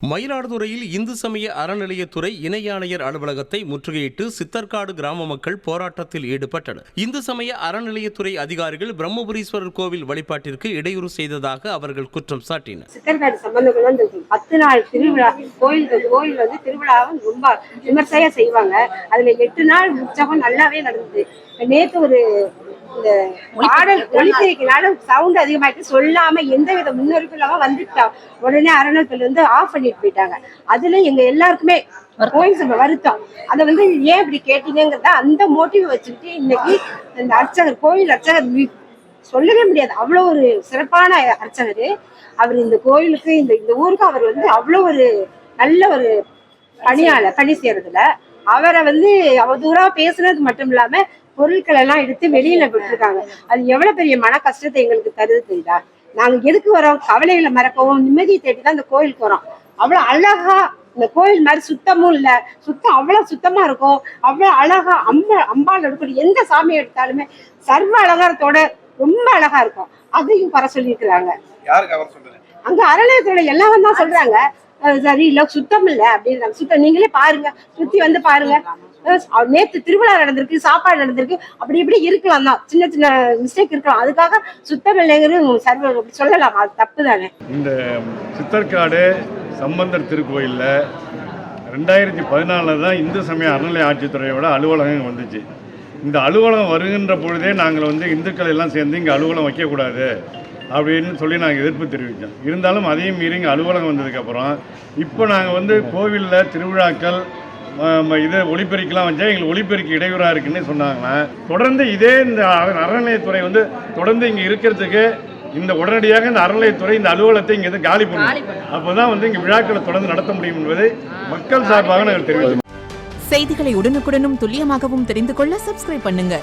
மயிலாடுதுறையில் இந்து சமய அறநிலையத்துறை இணை ஆணையர் அலுவலகத்தை முற்றுகையிட்டு சித்தர்காடு கிராம மக்கள் போராட்டத்தில் ஈடுபட்டனர். இந்து சமய அறநிலையத்துறை அதிகாரிகள் பிரம்மபுரீஸ்வரர் கோவில் வழிபாட்டிற்கு இடையூறு செய்ததாக அவர்கள் குற்றம் சாட்டினர். சித்தர்காடு சம்பந்தம் 10 நாள் திருவிழா கோயில் திருவிழாவும் ரொம்ப விமர்சையா செய்வாங்க. அதுல 8 நாள் உற்சவம் நல்லாவே நடந்தது. நேற்று ஒரு இந்த பாடல் ஒலிபெருக்கினால சவுண்ட் அதிகமாயிட்டு சொல்லாம எந்தவித முன்னறிவிப்பு இல்லாம வந்துட்டா உடனே அறநிலையத்துல ஆஃப் பண்ணிட்டு போயிட்டாங்க. அதுல எங்க எல்லாருக்குமே கோயில் வருத்தம். அதை ஏன் இப்படி கேட்டீங்கிறத அந்த மோட்டிவ் வச்சுக்கிட்டு இன்னைக்கு இந்த அர்ச்சகர் கோயில் அர்ச்சகர் சொல்லவே முடியாது. அவ்வளவு ஒரு சிறப்பான அர்ச்சகர் அவர். இந்த கோயிலுக்கு இந்த ஊருக்கு அவர் அவ்வளவு ஒரு நல்ல ஒரு பணி செய்யறதுல அவரை அவதூறா பேசுறது மட்டும் இல்லாம பொருட்கள் எல்லாம் எடுத்து வெளியில விட்டுருக்காங்க. அது எவ்வளவு பெரிய மன கஷ்டத்தை எங்களுக்கு தருது தெரியுதா? நாங்க எதுக்கு வரோம்? கவலைகளை மறக்கவும் நிம்மதியை தேடி தான் இந்த கோயிலுக்கு வரோம். அவ்வளவு அழகா இந்த கோயில் மாதிரி சுத்தமும் இல்ல, அவ்வளவு சுத்தமா இருக்கும். அவ்வளவு அழகா அம்பாள் எடுக்கணும். எந்த சாமியை எடுத்தாலுமே சர்வ அலங்காரத்தோட ரொம்ப அழகா இருக்கும். அதையும் வர சொல்லியிருக்கிறாங்க. அங்க அறநிலையத்தோட எல்லாம் தான் சொல்றாங்க சரி இல்ல சுத்தம் இல்ல அப்படின்னு. சுத்தம் நீங்களே பாருங்க, சுத்தி பாருங்க. நேற்று திருவிழா நடந்திருக்கு, சாப்பாடு நடந்திருக்கு, அப்படி இப்படி இருக்கலாம் தான், சின்ன சின்ன மிஸ்டேக் இருக்கலாம். அதுக்காக சுத்தம் இல்லைங்கிறது சொல்லலாம், அது தப்பு தானே. இந்த சித்தர்காடு சம்பந்தர் திருக்கோயிலில் 2014 தான் இந்து சமய அறநிலை ஆட்சித்துறையோட அலுவலகம் வந்துச்சு. இந்த அலுவலகம் வருகின்ற பொழுதே நாங்கள் இந்துக்கள் எல்லாம் சேர்ந்து இங்கே அலுவலகம் வைக்கக்கூடாது அப்படின்னு சொல்லி நாங்கள் எதிர்ப்பு தெரிவித்தோம். இருந்தாலும் அதையும் மீறி இங்கே அலுவலகம் வந்ததுக்கப்புறம் இப்போ நாங்கள் கோவிலில் திருவிழாக்கள் இது ஒலிபெருக்கெலாம் வச்சா எங்களுக்கு ஒலிபெருக்கி இடையூறாக இருக்குன்னு சொன்னாங்கன்னா, தொடர்ந்து இதே இந்த அறநிலையத்துறை தொடர்ந்து இங்கே இருக்கிறதுக்கு இந்த உடனடியாக இந்த அறநிலையத்துறை இந்த அலுவலகத்தை இங்கே காலி பண்ணணும். அப்போ தான் இங்கே விழாக்களை தொடர்ந்து நடத்த முடியும் என்பதை மக்கள் சார்பாக நாங்கள் தெரிவித்தோம். செய்திகளை உடனுக்குடனும் துல்லியமாகவும் தெரிந்து கொள்ள சப்ஸ்கிரைப் பண்ணுங்க.